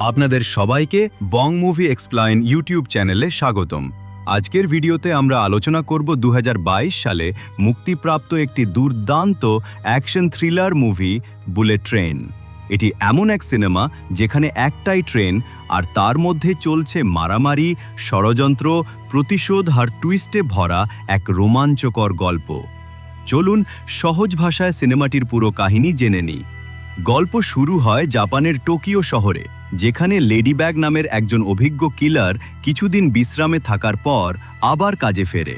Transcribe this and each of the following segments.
আপনাদের সবাইকে বং movie explain YouTube চ্যানেলে স্বাগতম। আজকের ভিডিওতে আমরা আলোচনা করব 2022 সালে মুক্তিপ্রাপ্ত একটি দুর্দান্ত action thriller movie bullet train. এটি এমন এক সিনেমা যেখানে একটাই ট্রেন আর তার মধ্যে চলছে মারামারি, ষড়যন্ত্র, প্রতিশোধ আর টুইস্টে ভরা এক রোমাঞ্চকর গল্প। চলুন সহজ ভাষায় সিনেমাটির পুরো কাহিনী জেনে নিই। গল্প শুরু হয় জাপানের টোকিও শহরে, যেখানে লেডিব্যাগ নামের একজন অভিজ্ঞ কিলার কিছুদিন বিশ্রামে থাকার পর আবার কাজে ফেরে।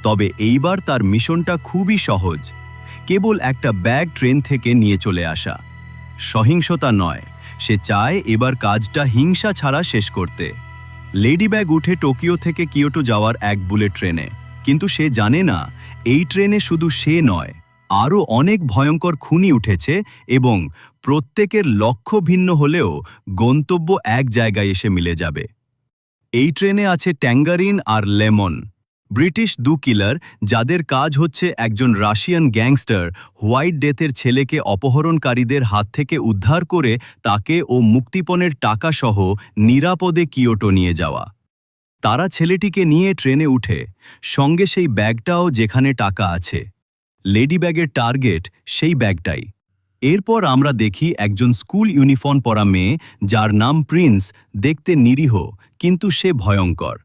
তবে এইবার তার মিশনটা খুবই সহজ, কেবল একটা ব্যাগ ট্রেন থেকে নিয়ে চলে আসা। সহিংসতা নয়, সে চায় এবার কাজটা হিংসা ছাড়া শেষ করতে। লেডিব্যাগ উঠে টোকিও থেকে কিয়োটো যাওয়ার এক বুলেট ট্রেনে, কিন্তু সে জানে না এই ট্রেনে শুধু সে নয়, আরও অনেক ভয়ঙ্কর খুনি উঠেছে এবং প্রত্যেকের লক্ষ্য ভিন্ন হলেও গন্তব্য এক জায়গায় এসে মিলে যাবে। এই ট্রেনে আছে ট্যাঙ্গারিন আর লেমন, ব্রিটিশ কিলার যাদের কাজ হচ্ছে একজন রাশিয়ান গ্যাংস্টার হোয়াইট ডেথের ছেলেকে অপহরণকারীদের হাত থেকে উদ্ধার করে তাকে ও মুক্তিপণের টাকা সহ নিরাপদে কিয়োটো নিয়ে যাওয়া। তারা ছেলেটিকে নিয়ে ট্রেনে উঠে, সঙ্গে সেই ব্যাগটাও যেখানে টাকা আছে। লেডিব্যাগের টার্গেট সেই ব্যাগটাই। এরপর আমরা দেখি একজন স্কুল ইউনিফর্ম পরা মেয়ে, যার নাম প্রিন্স, দেখতে নিরীহ কিন্তু সে ভয়ঙ্কর।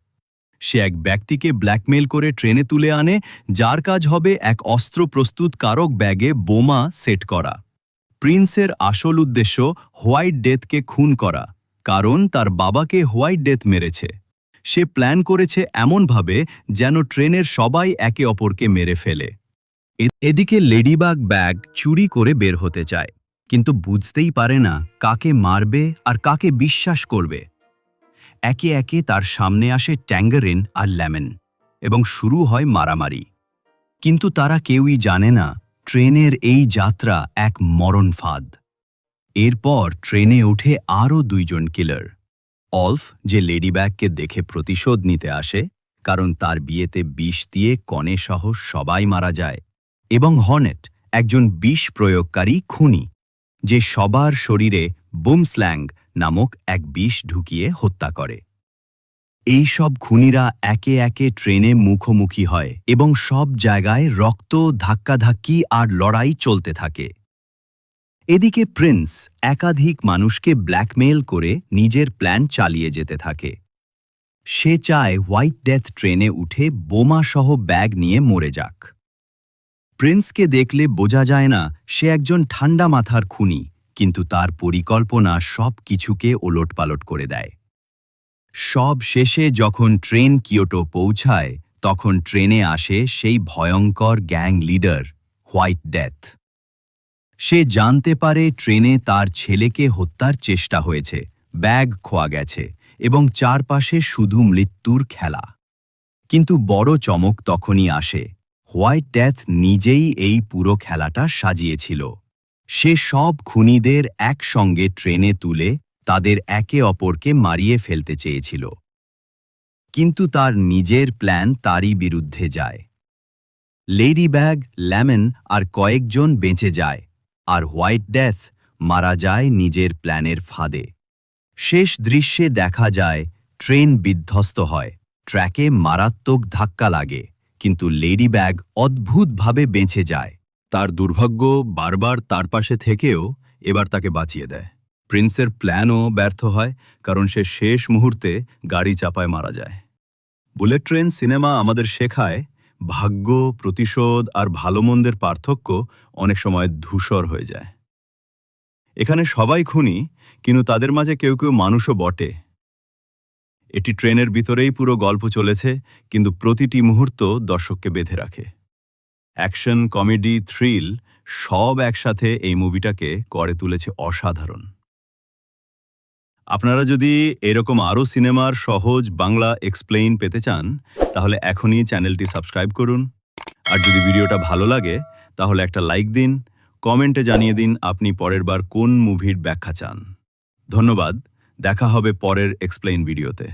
সে এক ব্যক্তিকে ব্ল্যাকমেল করে ট্রেনে তুলে আনে, যার কাজ হবে এক অস্ত্র প্রস্তুতকারক ব্যাগে বোমা সেট করা। প্রিন্সের আসল উদ্দেশ্য হোয়াইট ডেথকে খুন করা, কারণ তার বাবাকে হোয়াইট ডেথ মেরেছে। সে প্ল্যান করেছে এমনভাবে যেন ট্রেনের সবাই একে অপরকে মেরে ফেলে। এদিকে লেডিবাগ ব্যাগ চুরি করে বের হতে চায়, কিন্তু বুঝতেই পারে না কাকে মারবে আর কাকে বিশ্বাস করবে। একে একে তার সামনে আসে ট্যাঙ্গারিন আর লেমন এবং শুরু হয় মারামারি। কিন্তু তারা কেউই জানে না ট্রেনের এই যাত্রা এক মরণ ফাঁদ। এরপর ট্রেনে ওঠে আরও দুইজন কিলার। অলফ, যে লেডিব্যাগকে দেখে প্রতিশোধ নিতে আসে, কারণ তার বিয়েতে বিষ দিয়ে কনে সহ সবাই মারা যায়, এবং হর্নেট, একজন বিষ প্রয়োগকারী খুনি, যে সবার শরীরে বুমস্ল্যাং নামক এক বিষ ঢুকিয়ে হত্যা করে। এই সব খুনিরা একে একে ট্রেনে মুখোমুখি হয় এবং সব জায়গায় রক্ত, ধাক্কাধাক্কি আর লড়াই চলতে থাকে। এদিকে প্রিন্স একাধিক মানুষকে ব্ল্যাকমেইল করে নিজের প্ল্যান চালিয়ে যেতে থাকে। সে চায় হোয়াইট ডেথ ট্রেনে উঠে বোমাসহ ব্যাগ নিয়ে মরে যাক। প্রিন্সকে দেখলে বোঝা যায় না সে একজন ঠান্ডা মাথার খুনি, কিন্তু তার পরিকল্পনা সব কিছুকে ওলটপালট করে দেয়। সব শেষে যখন ট্রেন কিয়োটো পৌঁছায়, তখন ট্রেনে আসে সেই ভয়ঙ্কর গ্যাং লিডার হোয়াইট ডেথ। সে জানতে পারে ট্রেনে তার ছেলেকে হত্যার চেষ্টা হয়েছে, ব্যাগ খোয়া গেছে এবং চারপাশে শুধু মৃত্যুর খেলা। কিন্তু বড় চমক তখনই আসে, হোয়াইট ডেথ নিজেই এই পুরো খেলাটা সাজিয়েছিল। সে সব খুনিদের একসঙ্গে ট্রেনে তুলে তাদের একে অপরকে মারিয়ে ফেলতে চেয়েছিল, কিন্তু তার নিজের প্ল্যান তারই বিরুদ্ধে যায়। লেডিব্যাগ, লেমন আর কয়েকজন বেঁচে যায়, আর হোয়াইট ডেথ মারা যায় নিজের প্ল্যানের ফাঁদে। শেষ দৃশ্যে দেখা যায় ট্রেন বিধ্বস্ত হয়, ট্র্যাকে মারাত্মক ধাক্কা লাগে, কিন্তু লেডিব্যাগ অদ্ভুতভাবে বেঁচে যায়। তার দুর্ভাগ্য বারবার তার পাশে থেকেও এবার তাকে বাঁচিয়ে দেয়। প্রিন্সের প্ল্যানও ব্যর্থ হয়, কারণ সে শেষ মুহূর্তে গাড়ি চাপায় মারা যায়। বুলেট ট্রেন সিনেমা আমাদের শেখায় ভাগ্য, প্রতিশোধ আর ভালো মন্দের পার্থক্য অনেক সময় ধূসর হয়ে যায়। এখানে সবাই খুনি, কিন্তু তাদের মাঝে কেউ কেউ মানুষও বটে। এটি ট্রেনের ভিতরেই পুরো গল্প চলেছে, কিন্তু প্রতিটি মুহূর্ত দর্শককে বেঁধে রাখে। অ্যাকশন, কমেডি, থ্রিল সব একসাথে এই মুভিটাকে করে তুলেছে অসাধারণ। আপনারা যদি এরকম আরও সিনেমার সহজ বাংলা এক্সপ্লেইন পেতে চান, তাহলে এখনই চ্যানেলটি সাবস্ক্রাইব করুন। আর যদি ভিডিওটা ভালো লাগে তাহলে একটা লাইক দিন, কমেন্টে জানিয়ে দিন আপনি পরের বার কোন মুভির ব্যাখ্যা চান। ধন্যবাদ, দেখা হবে পরের এক্সপ্লেইন ভিডিওতে।